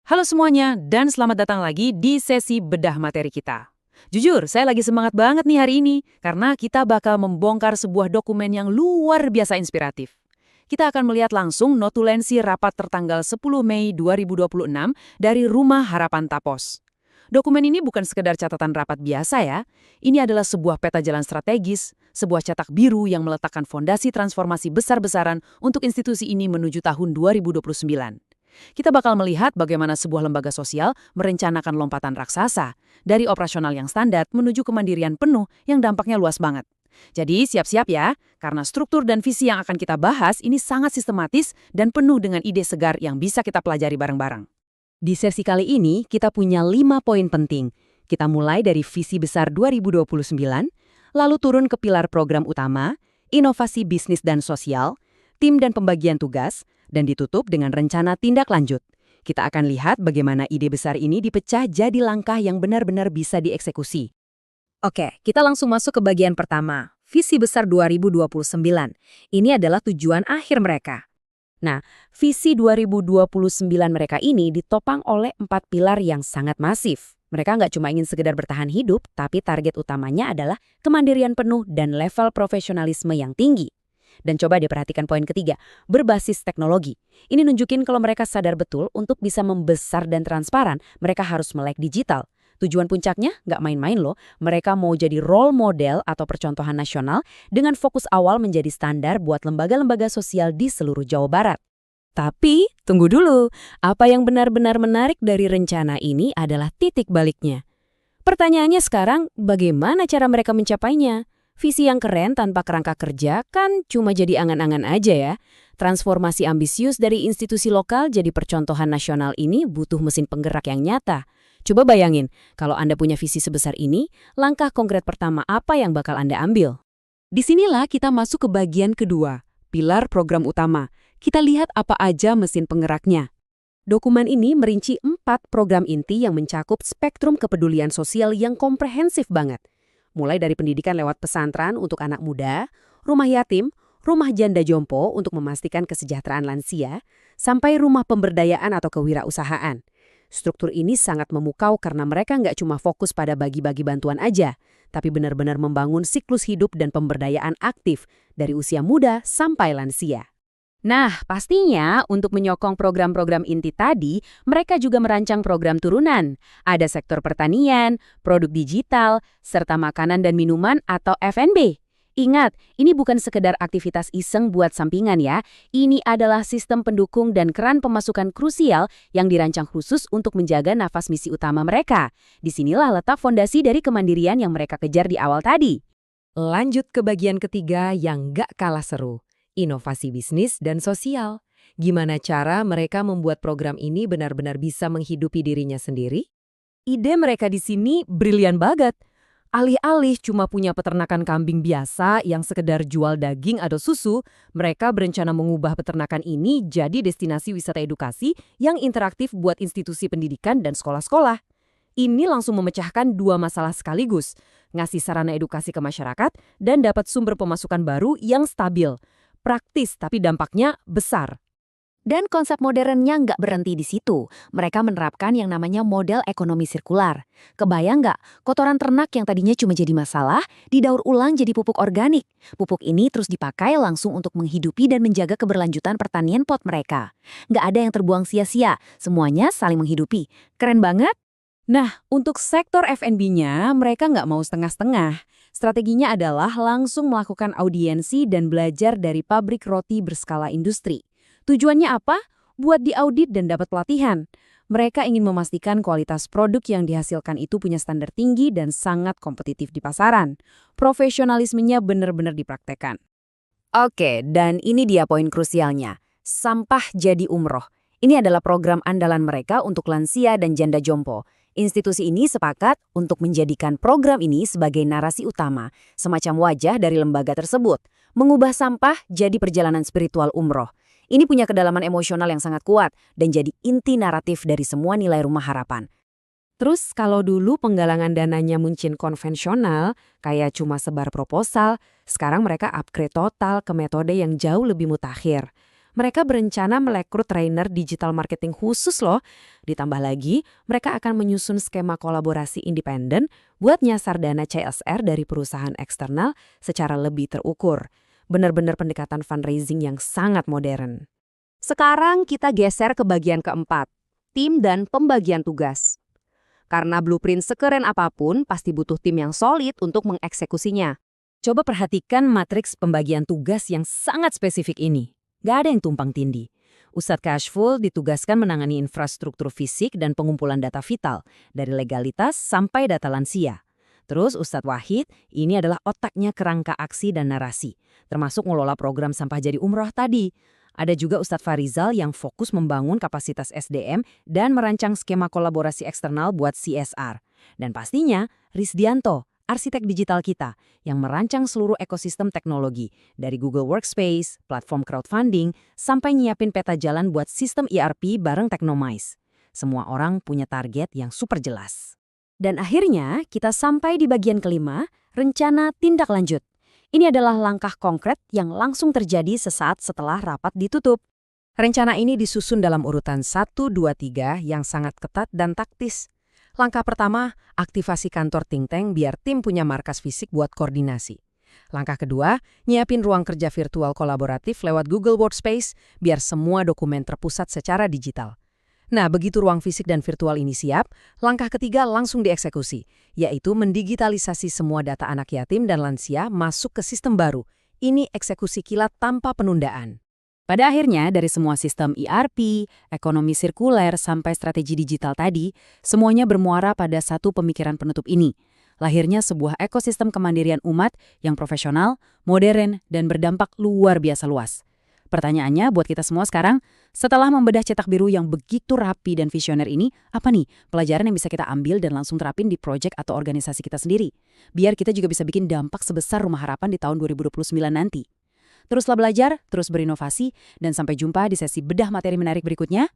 Halo semuanya, dan selamat datang lagi di sesi bedah materi kita. Jujur, saya lagi semangat banget nih hari ini, karena kita bakal membongkar sebuah dokumen yang luar biasa inspiratif. Kita akan melihat langsung notulensi rapat tertanggal 10 Mei 2026 dari Rumah Harapan Tapos. Dokumen ini bukan sekedar catatan rapat biasa ya, ini adalah sebuah peta jalan strategis, sebuah cetak biru yang meletakkan fondasi transformasi besar-besaran untuk institusi ini menuju tahun 2029. Kita bakal melihat bagaimana sebuah lembaga sosial merencanakan lompatan raksasa dari operasional yang standar menuju kemandirian penuh yang dampaknya luas banget. Jadi siap-siap ya, karena struktur dan visi yang akan kita bahas ini sangat sistematis dan penuh dengan ide segar yang bisa kita pelajari bareng-bareng. Di sesi kali ini, kita punya 5 poin penting. Kita mulai dari visi besar 2029, lalu turun ke pilar program utama, inovasi bisnis dan sosial, tim dan pembagian tugas, dan ditutup dengan rencana tindak lanjut. Kita akan lihat bagaimana ide besar ini dipecah jadi langkah yang benar-benar bisa dieksekusi. Oke, kita langsung masuk ke bagian pertama, visi besar 2029. Ini adalah tujuan akhir mereka. Nah, visi 2029 mereka ini ditopang oleh 4 pilar yang sangat masif. Mereka nggak cuma ingin sekedar bertahan hidup, tapi target utamanya adalah kemandirian penuh dan level profesionalisme yang tinggi. Dan coba diperhatikan poin ketiga, berbasis teknologi. Ini nunjukin kalau mereka sadar betul untuk bisa membesar dan transparan, mereka harus melek digital. Tujuan puncaknya nggak main-main loh, mereka mau jadi role model atau percontohan nasional dengan fokus awal menjadi standar buat lembaga-lembaga sosial di seluruh Jawa Barat. Tapi, tunggu dulu, apa yang benar-benar menarik dari rencana ini adalah titik baliknya. Pertanyaannya sekarang, bagaimana cara mereka mencapainya? Visi yang keren tanpa kerangka kerja kan cuma jadi angan-angan aja ya. Transformasi ambisius dari institusi lokal jadi percontohan nasional ini butuh mesin penggerak yang nyata. Coba bayangin, kalau Anda punya visi sebesar ini, langkah konkret pertama apa yang bakal Anda ambil? Disinilah kita masuk ke bagian kedua, pilar program utama. Kita lihat apa aja mesin penggeraknya. Dokumen ini merinci 4 program inti yang mencakup spektrum kepedulian sosial yang komprehensif banget. Mulai dari pendidikan lewat pesantren untuk anak muda, rumah yatim, rumah janda jompo untuk memastikan kesejahteraan lansia, sampai rumah pemberdayaan atau kewirausahaan. Struktur ini sangat memukau karena mereka nggak cuma fokus pada bagi-bagi bantuan aja, tapi benar-benar membangun siklus hidup dan pemberdayaan aktif dari usia muda sampai lansia. Nah, pastinya untuk menyokong program-program inti tadi, mereka juga merancang program turunan. Ada sektor pertanian, produk digital, serta makanan dan minuman atau F&B. Ingat, ini bukan sekedar aktivitas iseng buat sampingan ya. Ini adalah sistem pendukung dan keran pemasukan krusial yang dirancang khusus untuk menjaga nafas misi utama mereka. Disinilah letak fondasi dari kemandirian yang mereka kejar di awal tadi. Lanjut ke bagian ketiga yang nggak kalah seru. Inovasi bisnis dan sosial. Gimana cara mereka membuat program ini benar-benar bisa menghidupi dirinya sendiri? Ide mereka di sini brilian banget. Alih-alih cuma punya peternakan kambing biasa yang sekedar jual daging atau susu, mereka berencana mengubah peternakan ini jadi destinasi wisata edukasi yang interaktif buat institusi pendidikan dan sekolah-sekolah. Ini langsung memecahkan 2 masalah sekaligus, ngasih sarana edukasi ke masyarakat dan dapat sumber pemasukan baru yang stabil. Praktis tapi dampaknya besar. Dan konsep modernnya nggak berhenti di situ. Mereka menerapkan yang namanya model ekonomi sirkular. Kebayang nggak, kotoran ternak yang tadinya cuma jadi masalah, didaur ulang jadi pupuk organik. Pupuk ini terus dipakai langsung untuk menghidupi dan menjaga keberlanjutan pertanian pot mereka. Nggak ada yang terbuang sia-sia, semuanya saling menghidupi. Keren banget? Nah, untuk sektor F&B-nya, mereka nggak mau setengah-setengah. Strateginya adalah langsung melakukan audiensi dan belajar dari pabrik roti berskala industri. Tujuannya apa? Buat diaudit dan dapat pelatihan. Mereka ingin memastikan kualitas produk yang dihasilkan itu punya standar tinggi dan sangat kompetitif di pasaran. Profesionalismenya benar-benar dipraktekkan. Oke, dan ini dia poin krusialnya. Sampah jadi umroh. Ini adalah program andalan mereka untuk lansia dan janda jompo. Institusi ini sepakat untuk menjadikan program ini sebagai narasi utama, semacam wajah dari lembaga tersebut, mengubah sampah jadi perjalanan spiritual umroh. Ini punya kedalaman emosional yang sangat kuat dan jadi inti naratif dari semua nilai Rumah Harapan. Terus kalau dulu penggalangan dananya mungkin konvensional, kayak cuma sebar proposal, sekarang mereka upgrade total ke metode yang jauh lebih mutakhir. Mereka berencana merekrut trainer digital marketing khusus loh. Ditambah lagi, mereka akan menyusun skema kolaborasi independen buat nyasar dana CSR dari perusahaan eksternal secara lebih terukur. Benar-benar pendekatan fundraising yang sangat modern. Sekarang kita geser ke bagian keempat, tim dan pembagian tugas. Karena blueprint sekeren apapun, pasti butuh tim yang solid untuk mengeksekusinya. Coba perhatikan matriks pembagian tugas yang sangat spesifik ini. Gak ada yang tumpang tindih. Ustadz Kashful ditugaskan menangani infrastruktur fisik dan pengumpulan data vital, dari legalitas sampai data lansia. Terus Ustadz Wahid, ini adalah otaknya kerangka aksi dan narasi, termasuk ngelola program sampah jadi umroh tadi. Ada juga Ustadz Farizal yang fokus membangun kapasitas SDM dan merancang skema kolaborasi eksternal buat CSR. Dan pastinya, Risdianto, arsitek digital kita, yang merancang seluruh ekosistem teknologi, dari Google Workspace, platform crowdfunding, sampai nyiapin peta jalan buat sistem ERP bareng Technomize. Semua orang punya target yang super jelas. Dan akhirnya, kita sampai di bagian kelima, rencana tindak lanjut. Ini adalah langkah konkret yang langsung terjadi sesaat setelah rapat ditutup. Rencana ini disusun dalam urutan 1, 2, 3 yang sangat ketat dan taktis. Langkah pertama, aktivasi kantor think tank biar tim punya markas fisik buat koordinasi. Langkah kedua, nyiapin ruang kerja virtual kolaboratif lewat Google Workspace biar semua dokumen terpusat secara digital. Nah, begitu ruang fisik dan virtual ini siap, langkah ketiga langsung dieksekusi, yaitu mendigitalisasi semua data anak yatim dan lansia masuk ke sistem baru. Ini eksekusi kilat tanpa penundaan. Pada akhirnya, dari semua sistem ERP, ekonomi sirkuler, sampai strategi digital tadi, semuanya bermuara pada satu pemikiran penutup ini. Lahirnya sebuah ekosistem kemandirian umat yang profesional, modern, dan berdampak luar biasa luas. Pertanyaannya buat kita semua sekarang, setelah membedah cetak biru yang begitu rapi dan visioner ini, apa nih pelajaran yang bisa kita ambil dan langsung terapin di proyek atau organisasi kita sendiri? Biar kita juga bisa bikin dampak sebesar Rumah Harapan di tahun 2029 nanti. Teruslah belajar, terus berinovasi, dan sampai jumpa di sesi bedah materi menarik berikutnya.